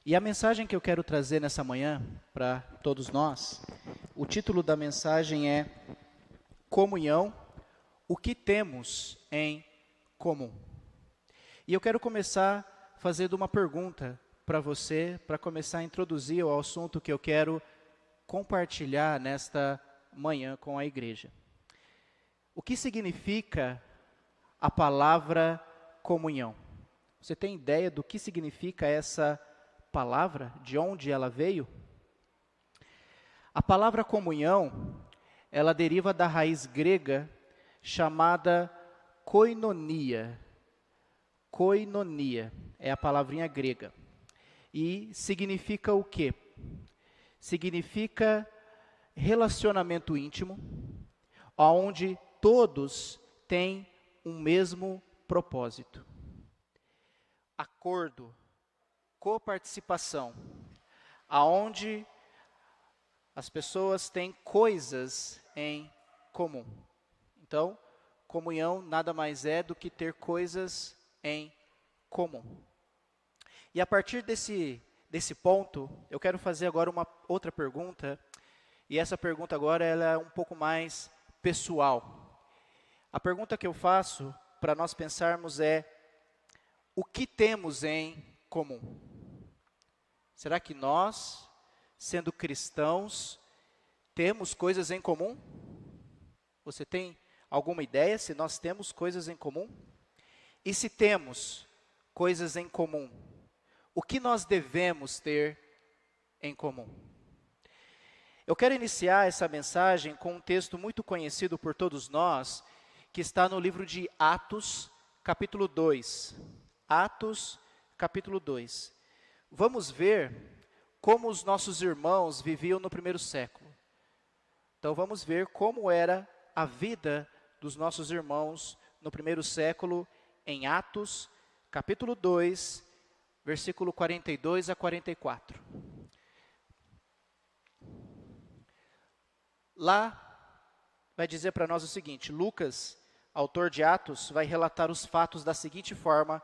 E a mensagem que eu quero trazer nessa manhã para todos nós, o título da mensagem é Comunhão, o que temos em comum. E eu quero começar fazendo uma pergunta para você, para começar a introduzir o assunto que eu quero compartilhar nesta manhã com a igreja. O que significa a palavra comunhão? Você tem ideia do que significa essa palavra, de onde ela veio? A palavra comunhão, ela deriva da raiz grega chamada koinonia. Koinonia é a palavrinha grega. E significa o quê? Significa relacionamento íntimo, onde todos têm um mesmo propósito. Acordo, coparticipação, aonde as pessoas têm coisas em comum. Então, comunhão nada mais é do que ter coisas em comum. E a partir desse ponto, eu quero fazer agora uma outra pergunta, e essa pergunta agora ela é um pouco mais pessoal. A pergunta que eu faço para nós pensarmos é: o que temos em comum? Será que nós, sendo cristãos, temos coisas em comum? Você tem alguma ideia se nós temos coisas em comum? E se temos coisas em comum, o que nós devemos ter em comum? Eu quero iniciar essa mensagem com um texto muito conhecido por todos nós, que está no livro de Atos, capítulo 2. Atos, capítulo 2. Vamos ver como os nossos irmãos viviam no primeiro século. Então vamos ver como era a vida dos nossos irmãos no primeiro século, em Atos, capítulo 2, versículo 42 a 44. Lá vai dizer para nós o seguinte: Lucas, autor de Atos, vai relatar os fatos da seguinte forma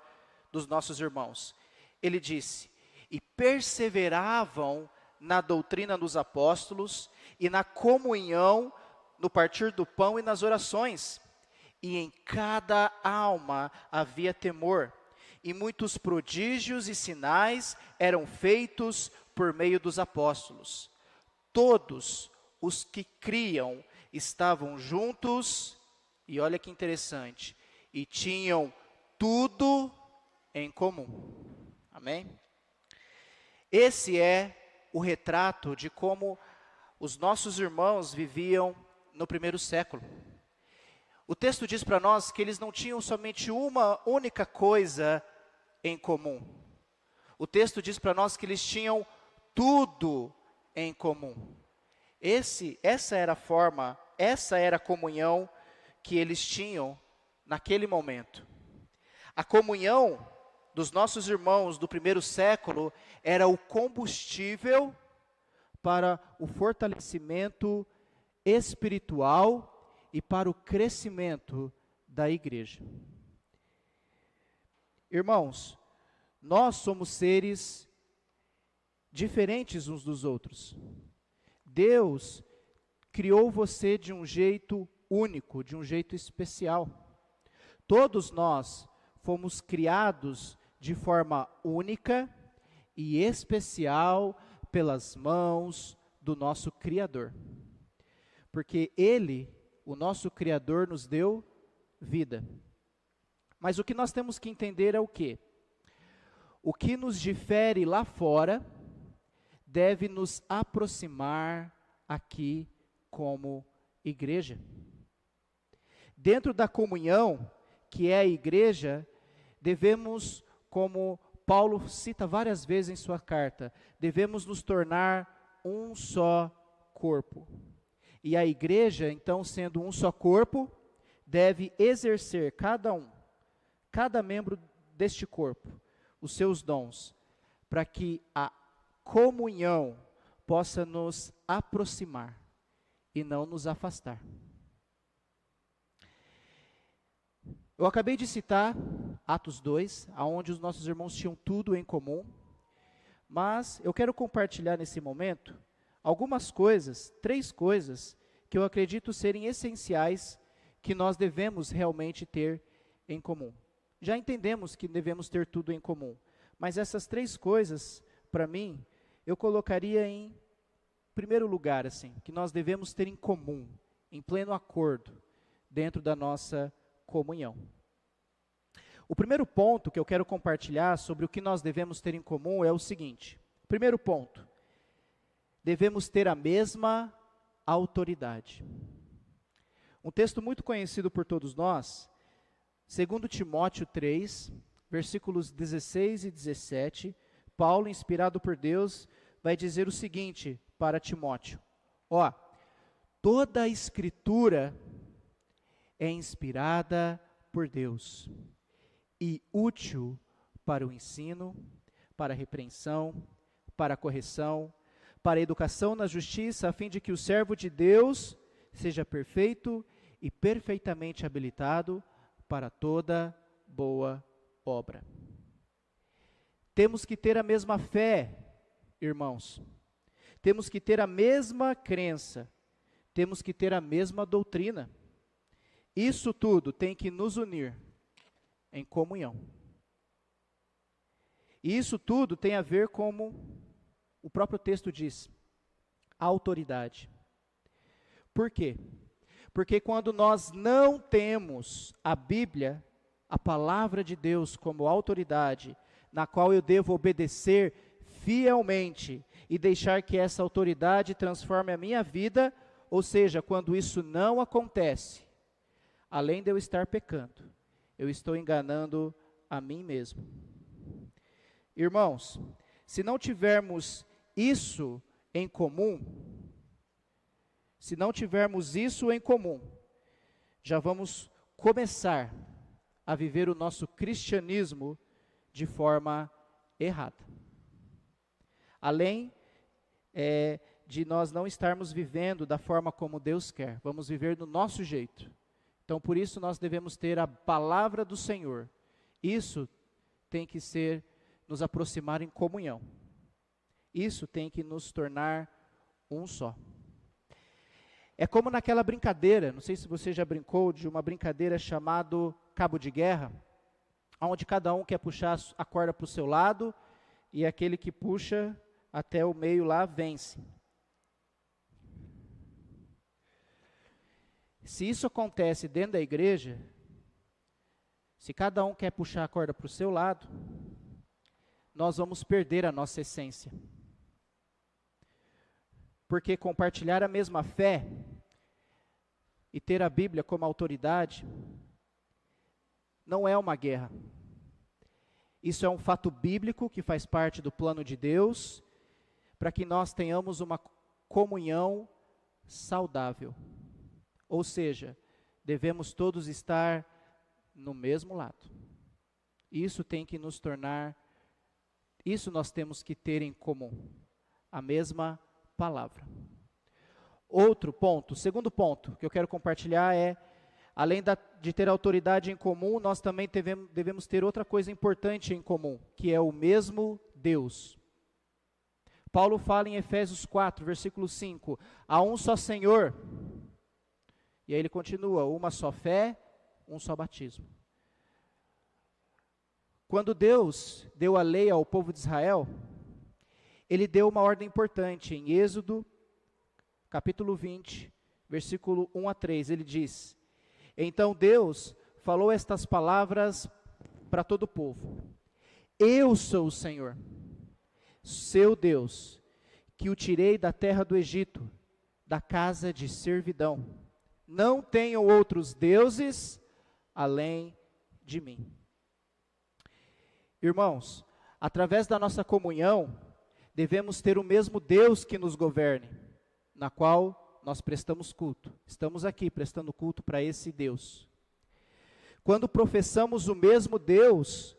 dos nossos irmãos. Ele disse: e perseveravam na doutrina dos apóstolos e na comunhão, no partir do pão e nas orações. E em cada alma havia temor, e muitos prodígios e sinais eram feitos por meio dos apóstolos. Todos os que criam estavam juntos, e olha que interessante, e tinham tudo em comum. Amém? Esse é o retrato de como os nossos irmãos viviam no primeiro século. O texto diz para nós que eles não tinham somente uma única coisa em comum. O texto diz para nós que eles tinham tudo em comum. Essa era a forma, essa era a comunhão que eles tinham naquele momento. A comunhão dos nossos irmãos do primeiro século era o combustível para o fortalecimento espiritual e para o crescimento da igreja. Irmãos, nós somos seres diferentes uns dos outros. Deus criou você de um jeito único, de um jeito especial. Todos nós fomos criados de forma única e especial pelas mãos do nosso Criador. Porque Ele, o nosso Criador, nos deu vida. Mas o que nós temos que entender é o quê? O que nos difere lá fora deve nos aproximar aqui como igreja. Dentro da comunhão, que é a igreja, devemos, como Paulo cita várias vezes em sua carta, devemos nos tornar um só corpo. E a igreja, então, sendo um só corpo, deve exercer cada membro deste corpo, os seus dons, para que a comunhão possa nos aproximar e não nos afastar. Eu acabei de citar Atos 2, onde os nossos irmãos tinham tudo em comum, Mas eu quero compartilhar nesse momento algumas coisas, 3 coisas, que eu acredito serem essenciais que nós devemos realmente ter em comum. Já entendemos que devemos ter tudo em comum, mas essas 3 coisas, para mim, eu colocaria em primeiro lugar, assim, que nós devemos ter em comum, em pleno acordo, dentro da nossa comunhão. O primeiro ponto que eu quero compartilhar sobre o que nós devemos ter em comum é o seguinte. Primeiro ponto, devemos ter a mesma autoridade. Um texto muito conhecido por todos nós, 2 Timóteo 3, versículos 16 e 17, Paulo, inspirado por Deus, vai dizer o seguinte para Timóteo: toda a Escritura é inspirada por Deus e útil para o ensino, para a repreensão, para a correção, para a educação na justiça, a fim de que o servo de Deus seja perfeito e perfeitamente habilitado para toda boa obra. Temos que ter a mesma fé, irmãos. Temos que ter a mesma crença. Temos que ter a mesma doutrina. Isso tudo tem que nos unir em comunhão. E isso tudo tem a ver, como o próprio texto diz, a autoridade. Por quê? Porque quando nós não temos a Bíblia, a palavra de Deus como autoridade, na qual eu devo obedecer fielmente e deixar que essa autoridade transforme a minha vida, ou seja, quando isso não acontece, além de eu estar pecando, eu estou enganando a mim mesmo. Irmãos, se não tivermos isso em comum, já vamos começar a viver o nosso cristianismo de forma errada. Além de nós não estarmos vivendo da forma como Deus quer, vamos viver do nosso jeito. Então, por isso, nós devemos ter a palavra do Senhor. Isso tem que nos aproximar em comunhão. Isso tem que nos tornar um só. É como naquela brincadeira, não sei se você já brincou, de uma brincadeira chamada cabo de guerra, onde cada um quer puxar a corda para o seu lado, e aquele que puxa até o meio lá vence. Se isso acontece dentro da igreja, se cada um quer puxar a corda para o seu lado, nós vamos perder a nossa essência. Porque compartilhar a mesma fé e ter a Bíblia como autoridade não é uma guerra. Isso é um fato bíblico que faz parte do plano de Deus, para que nós tenhamos uma comunhão saudável. Ou seja, devemos todos estar no mesmo lado. Isso tem que nos tornar, isso nós temos que ter em comum, a mesma palavra. Outro ponto, segundo ponto que eu quero compartilhar é, além de ter autoridade em comum, nós também devemos ter outra coisa importante em comum, que é o mesmo Deus. Paulo fala em Efésios 4, versículo 5, há um só Senhor, e aí ele continua, uma só fé, um só batismo. Quando Deus deu a lei ao povo de Israel, Ele deu uma ordem importante. Em Êxodo, capítulo 20, versículo 1 a 3, ele diz: então Deus falou estas palavras para todo o povo: eu sou o Senhor, seu Deus, que o tirei da terra do Egito, da casa de servidão. Não tenham outros deuses além de mim. Irmãos, através da nossa comunhão, devemos ter o mesmo Deus que nos governe, na qual nós prestamos culto. Estamos aqui prestando culto para esse Deus. Quando professamos o mesmo Deus,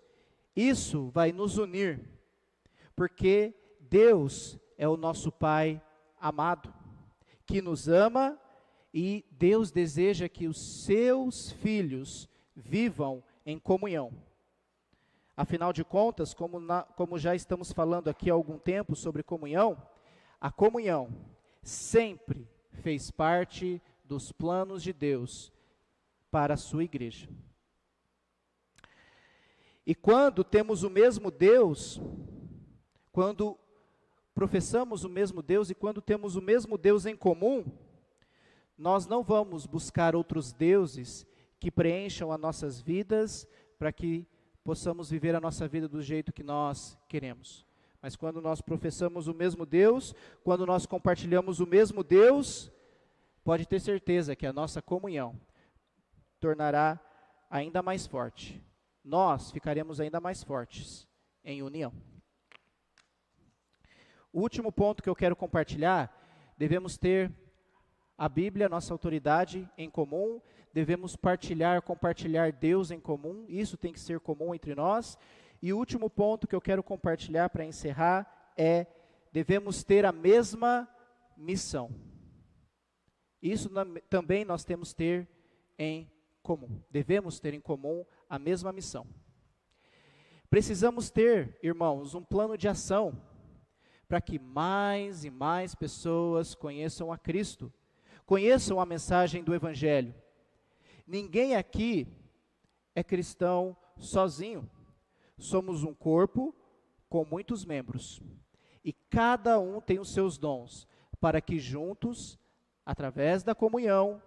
isso vai nos unir, porque Deus é o nosso Pai amado, que nos ama, e Deus deseja que os seus filhos vivam em comunhão. Afinal de contas, como já estamos falando aqui há algum tempo sobre comunhão, a comunhão sempre fez parte dos planos de Deus para a sua igreja. E quando temos o mesmo Deus, quando professamos o mesmo Deus e quando temos o mesmo Deus em comum, nós não vamos buscar outros deuses que preencham as nossas vidas para que possamos viver a nossa vida do jeito que nós queremos. Mas quando nós professamos o mesmo Deus, quando nós compartilhamos o mesmo Deus, pode ter certeza que a nossa comunhão tornará ainda mais forte. Nós ficaremos ainda mais fortes em união. O último ponto que eu quero compartilhar, devemos ter a Bíblia, nossa autoridade, em comum, devemos compartilhar Deus em comum, isso tem que ser comum entre nós. E o último ponto que eu quero compartilhar para encerrar é, devemos ter a mesma missão. Isso também nós temos que ter em comum, devemos ter em comum a mesma missão. Precisamos ter, irmãos, um plano de ação para que mais e mais pessoas conheçam a Cristo, conheçam a mensagem do Evangelho. Ninguém aqui é cristão sozinho. Somos um corpo com muitos membros. E cada um tem os seus dons, para que juntos, através da comunhão,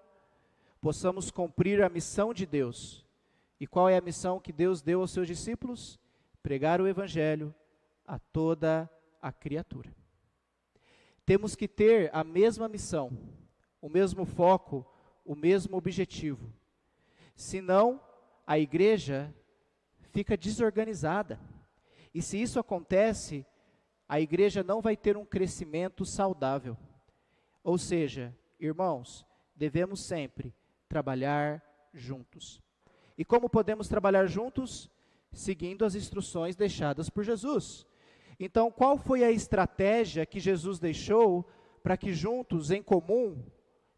possamos cumprir a missão de Deus. E qual é a missão que Deus deu aos seus discípulos? Pregar o Evangelho a toda a criatura. Temos que ter a mesma missão, o mesmo foco, o mesmo objetivo. Senão, a igreja fica desorganizada. E se isso acontece, a igreja não vai ter um crescimento saudável. Ou seja, irmãos, devemos sempre trabalhar juntos. E como podemos trabalhar juntos? Seguindo as instruções deixadas por Jesus. Então, qual foi a estratégia que Jesus deixou para que juntos, em comum,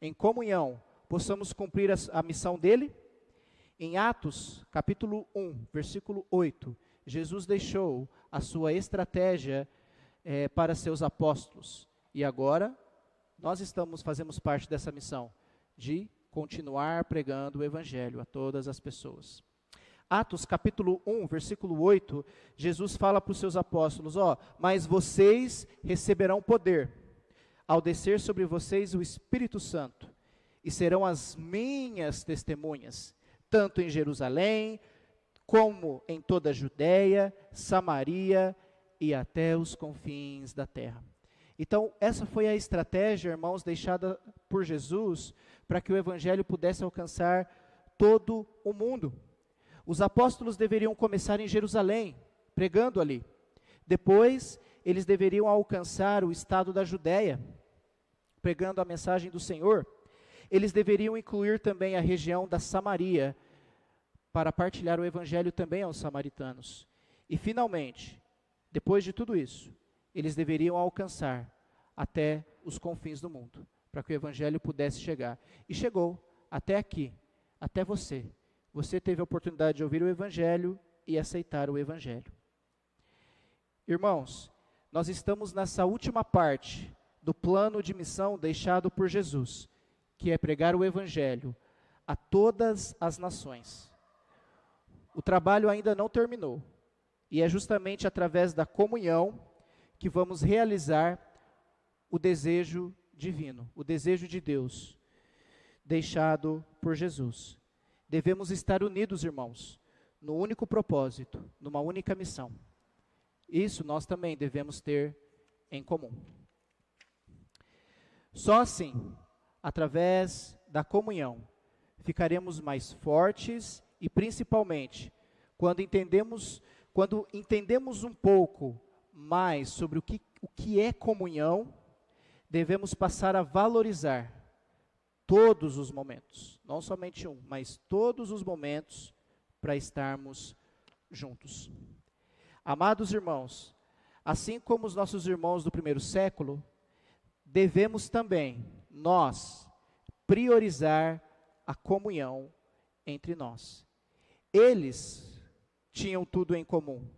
em comunhão, possamos cumprir a missão dele? Em Atos, capítulo 1, versículo 8, Jesus deixou a sua estratégia para seus apóstolos. E agora, nós fazemos parte dessa missão, de continuar pregando o Evangelho a todas as pessoas. Atos capítulo 1, versículo 8, Jesus fala para os seus apóstolos, mas vocês receberão poder, ao descer sobre vocês o Espírito Santo, e serão as minhas testemunhas, tanto em Jerusalém, como em toda a Judéia, Samaria e até os confins da terra. Então, essa foi a estratégia, irmãos, deixada por Jesus, para que o Evangelho pudesse alcançar todo o mundo. Os apóstolos deveriam começar em Jerusalém, pregando ali. Depois, eles deveriam alcançar o estado da Judéia, pregando a mensagem do Senhor. Eles deveriam incluir também a região da Samaria, para partilhar o Evangelho também aos samaritanos. E, finalmente, depois de tudo isso, eles deveriam alcançar até os confins do mundo, para que o Evangelho pudesse chegar. E chegou até aqui, até você. Você teve a oportunidade de ouvir o Evangelho e aceitar o Evangelho. Irmãos, nós estamos nessa última parte do plano de missão deixado por Jesus, que é pregar o Evangelho a todas as nações. O trabalho ainda não terminou, e é justamente através da comunhão que vamos realizar o desejo divino, o desejo de Deus, deixado por Jesus. Devemos estar unidos, irmãos, no único propósito, numa única missão. Isso nós também devemos ter em comum. Só assim, através da comunhão, ficaremos mais fortes e, principalmente, quando entendemos um pouco mais sobre o que é comunhão, devemos passar a valorizar todos os momentos, não somente um, mas todos os momentos para estarmos juntos. Amados irmãos, assim como os nossos irmãos do primeiro século, devemos também, nós, priorizar a comunhão entre nós. Eles tinham tudo em comum,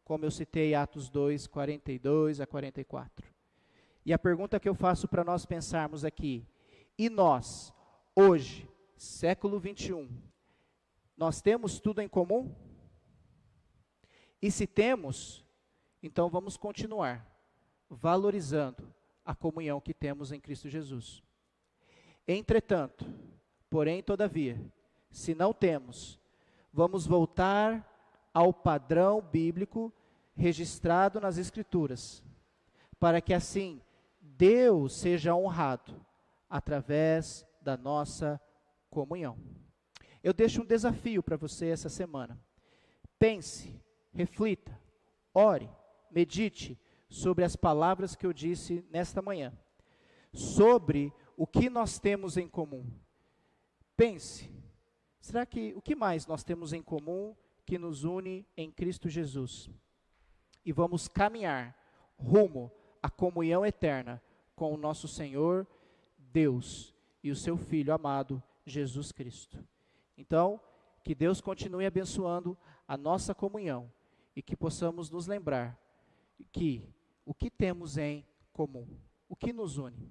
como eu citei Atos 2, 42 a 44. E a pergunta que eu faço para nós pensarmos aqui, e nós, hoje, século 21, nós temos tudo em comum? E se temos, então vamos continuar valorizando a comunhão que temos em Cristo Jesus. Entretanto, porém, todavia, se não temos, vamos voltar ao padrão bíblico registrado nas Escrituras, para que assim Deus seja honrado através da nossa comunhão. Eu deixo um desafio para você essa semana. Pense, reflita, ore, medite sobre as palavras que eu disse nesta manhã, sobre o que nós temos em comum. Pense, será que o que mais nós temos em comum que nos une em Cristo Jesus? E vamos caminhar rumo à comunhão eterna com o nosso Senhor, Deus e o seu Filho amado, Jesus Cristo. Então, que Deus continue abençoando a nossa comunhão e que possamos nos lembrar que o que temos em comum, o que nos une.